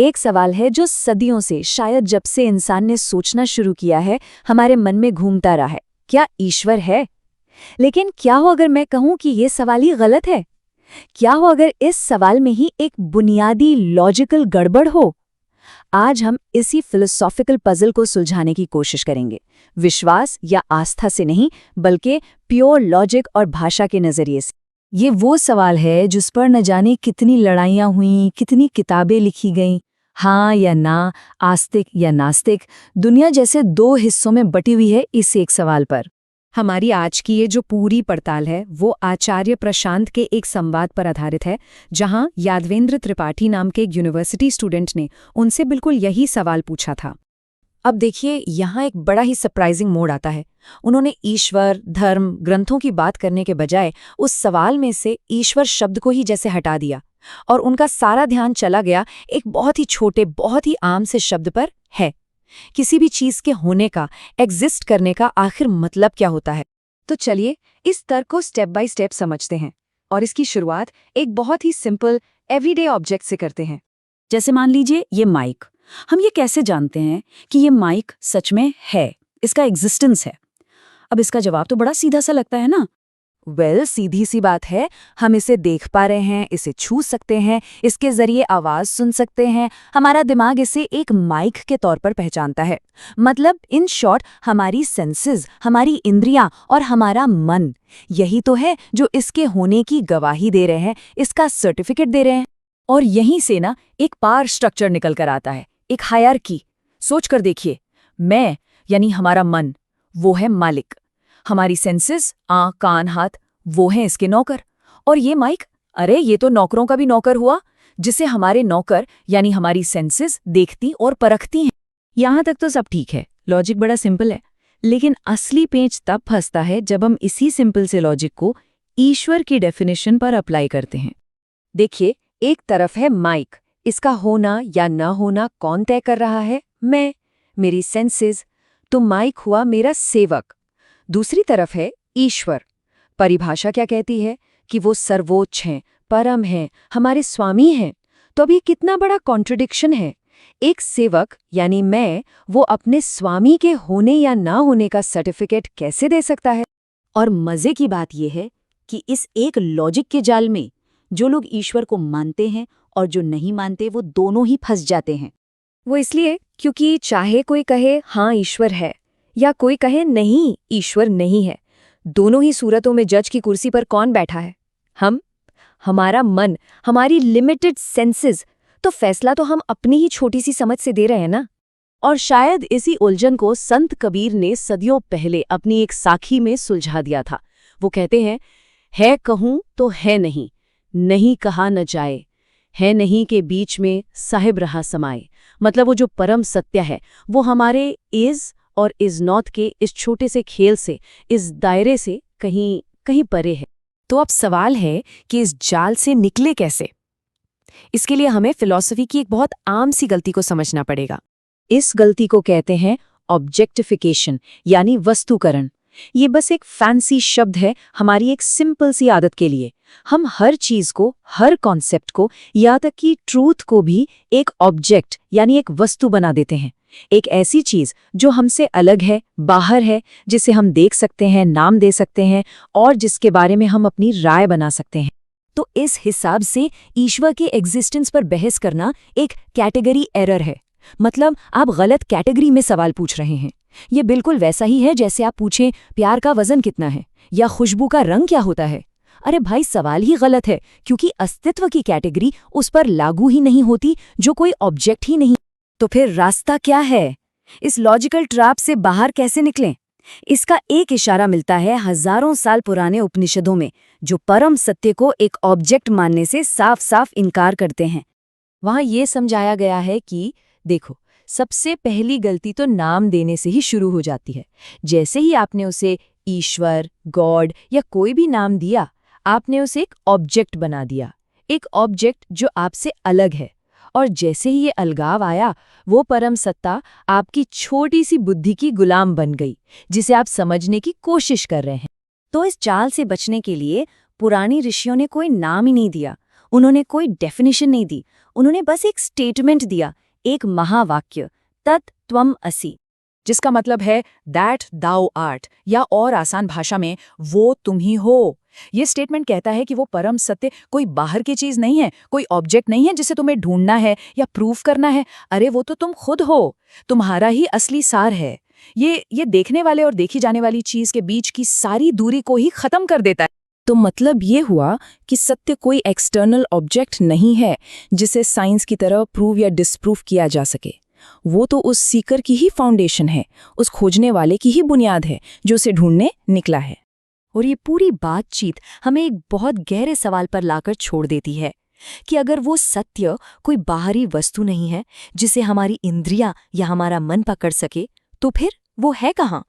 एक सवाल है जो सदियों से, शायद जब से इंसान ने सोचना शुरू किया है, हमारे मन में घूमता रहा है। क्या ईश्वर है? लेकिन क्या हो अगर मैं कहूं कि ये सवाल ही गलत है? क्या हो अगर इस सवाल में ही एक बुनियादी लॉजिकल गड़बड़ हो? आज हम इसी फिलोसॉफिकल पजल को सुलझाने की कोशिश करेंगे, विश्वास या आस्था से नहीं, बल्कि प्योर लॉजिक और भाषा के नजरिए से। ये वो सवाल है जिस पर न जाने कितनी लड़ाइयाँ हुईं, कितनी किताबें लिखी गईं। हाँ या ना, आस्तिक या नास्तिक, दुनिया जैसे दो हिस्सों में बटी हुई है इस एक सवाल पर। हमारी आज की ये जो पूरी पड़ताल है वो आचार्य प्रशांत के एक संवाद पर आधारित है, जहां यादवेंद्र त्रिपाठी नाम के एक यूनिवर्सिटी स्टूडेंट ने उनसे बिल्कुल यही सवाल पूछा था। अब देखिए, यहाँ एक बड़ा ही सरप्राइजिंग मोड़ आता है। उन्होंने ईश्वर, धर्म, ग्रंथों की बात करने के बजाय उस सवाल में से ईश्वर शब्द को ही जैसे हटा दिया, और उनका सारा ध्यान चला गया एक बहुत ही छोटे, बहुत ही आम से शब्द पर, है। किसी भी चीज के होने का, एग्जिस्ट करने का आखिर मतलब क्या होता है? तो चलिए इस तर्क को स्टेप बाय स्टेप समझते हैं, और इसकी शुरुआत एक बहुत ही सिंपल एवरीडे ऑब्जेक्ट से करते हैं। जैसे मान लीजिए ये माइक। हम ये कैसे जानते हैं कि ये माइक सच में है, इसका एग्जिस्टेंस है? अब इसका जवाब तो बड़ा सीधा सा लगता है ना। सीधी सी बात है। हम इसे देख पा रहे हैं, इसे छू सकते हैं, इसके जरिए आवाज सुन सकते हैं। हमारा दिमाग इसे एक माइक के तौर पर पहचानता है। मतलब इन शॉर्ट, हमारी सेंसेस, हमारी इंद्रियां और हमारा मन, यही तो है जो इसके होने की गवाही दे रहे हैं, इसका सर्टिफिकेट दे रहे हैं। और यहीं से ना एक पावर स्ट्रक्चर निकल कर आता है, एक हायरार्की। सोच कर देखिए, मैं यानी हमारा मन, वो है मालिक। हमारी सेंसेस, आँख, कान, हाथ, वो हैं इसके नौकर। और ये माइक, अरे ये तो नौकरों का भी नौकर हुआ, जिसे हमारे नौकर यानी हमारी सेंसेस देखती और परखती हैं। यहाँ तक तो सब ठीक है, लॉजिक बड़ा सिंपल है। लेकिन असली पेंच तब फंसता है जब हम इसी सिंपल से लॉजिक को ईश्वर की डेफिनेशन पर अप्लाई करते हैं। देखिए, एक तरफ है माइक, इसका होना या न होना कौन तय कर रहा है? मैं, मेरी सेंसेस। तो माइक हुआ मेरा सेवक। दूसरी तरफ है ईश्वर। परिभाषा क्या कहती है? कि वो सर्वोच्च हैं, परम हैं, हमारे स्वामी हैं। तो अब ये कितना बड़ा कॉन्ट्रडिक्शन है। एक सेवक यानी मैं, वो अपने स्वामी के होने या ना होने का सर्टिफिकेट कैसे दे सकता है? और मजे की बात यह है कि इस एक लॉजिक के जाल में जो लोग ईश्वर को मानते हैं और जो नहीं मानते, वो दोनों ही फंस जाते हैं। वो इसलिए क्योंकि चाहे कोई कहे हाँ ईश्वर है, या कोई कहे नहीं ईश्वर नहीं है, दोनों ही सूरतों में जज की कुर्सी पर कौन बैठा है? हम, हमारा मन, हमारी लिमिटेड सेंसेस। तो फैसला तो हम अपनी ही छोटी सी समझ से दे रहे हैं ना। और शायद इसी उलझन को संत कबीर ने सदियों पहले अपनी एक साखी में सुलझा दिया था। वो कहते हैं, है कहूं तो है नहीं, नहीं कहा न जाए, है नहीं के बीच में साहिब रहा समाए। मतलब वो जो परम सत्य है, वो हमारे इज और इज नॉट के इस छोटे से खेल से, इस दायरे से कहीं कहीं परे है। तो अब सवाल है कि इस जाल से निकले कैसे? इसके लिए हमें फिलॉसफी की एक बहुत आम सी गलती को समझना पड़ेगा। इस गलती को कहते हैं ऑब्जेक्टिफिकेशन, यानी वस्तुकरण। ये बस एक फैंसी शब्द है हमारी एक सिंपल सी आदत के लिए। हम हर चीज को, हर कॉन्सेप्ट को, या तक कि ट्रूथ को भी एक ऑब्जेक्ट यानी एक वस्तु बना देते हैं। एक ऐसी चीज जो हमसे अलग है, बाहर है, जिसे हम देख सकते हैं, नाम दे सकते हैं, और जिसके बारे में हम अपनी राय बना सकते हैं। तो इस हिसाब से ईश्वर के एग्जिस्टेंस पर बहस करना एक कैटेगरी एरर है। मतलब आप गलत कैटेगरी में सवाल पूछ रहे हैं। ये बिल्कुल वैसा ही है जैसे आप पूछें प्यार का वजन कितना है या खुशबू का रंग क्या होता है। अरे भाई, सवाल ही गलत है, क्योंकि अस्तित्व की कैटेगरी उस पर लागू ही नहीं होती जो कोई ऑब्जेक्ट ही नहीं। तो फिर रास्ता क्या है? इस लॉजिकल ट्रैप से बाहर कैसे निकलें? इसका एक इशारा मिलता है हजारों साल पुराने उपनिषदों में, जो परम सत्य को एक ऑब्जेक्ट मानने से साफ साफ इनकार करते हैं। वहां ये समझाया गया है कि देखो, सबसे पहली गलती तो नाम देने से ही शुरू हो जाती है। जैसे ही आपने उसे ईश्वर, गॉड या कोई भी नाम दिया, आपने उसे एक ऑब्जेक्ट बना दिया, एक ऑब्जेक्ट जो आपसे अलग है। और जैसे ही ये अलगाव आया, वो परम सत्ता आपकी छोटी सी बुद्धि की गुलाम बन गई, जिसे आप समझने की कोशिश कर रहे हैं। तो इस चाल से बचने के लिए पुरानी ऋषियों ने कोई नाम ही नहीं दिया। उन्होंने कोई डेफिनेशन नहीं दी, उन्होंने बस एक स्टेटमेंट दिया, एक महावाक्य, तत् त्वम असि। जिसका मतलब है दैट दाउ आर्ट, या और आसान भाषा में वो तुम ही हो। ये स्टेटमेंट कहता है कि वो परम सत्य कोई बाहर की चीज नहीं है, कोई ऑब्जेक्ट नहीं है जिसे तुम्हें ढूंढना है या प्रूफ करना है। अरे वो तो तुम खुद हो, तुम्हारा ही असली सार है। ये देखने वाले और देखी जाने वाली चीज के बीच की सारी दूरी को ही खत्म कर देता है। तो मतलब ये हुआ कि सत्य कोई एक्सटर्नल ऑब्जेक्ट नहीं है जिसे साइंस की तरह प्रूव या डिसप्रूव किया जा सके। वो तो उस सीकर की ही फाउंडेशन है, उस खोजने वाले की ही बुनियाद है जो उसे ढूंढने निकला है। और ये पूरी बातचीत हमें एक बहुत गहरे सवाल पर लाकर छोड़ देती है कि अगर वो सत्य कोई बाहरी वस्तु नहीं है जिसे हमारी इंद्रियां या हमारा मन पकड़ सके, तो फिर वो है कहाँ?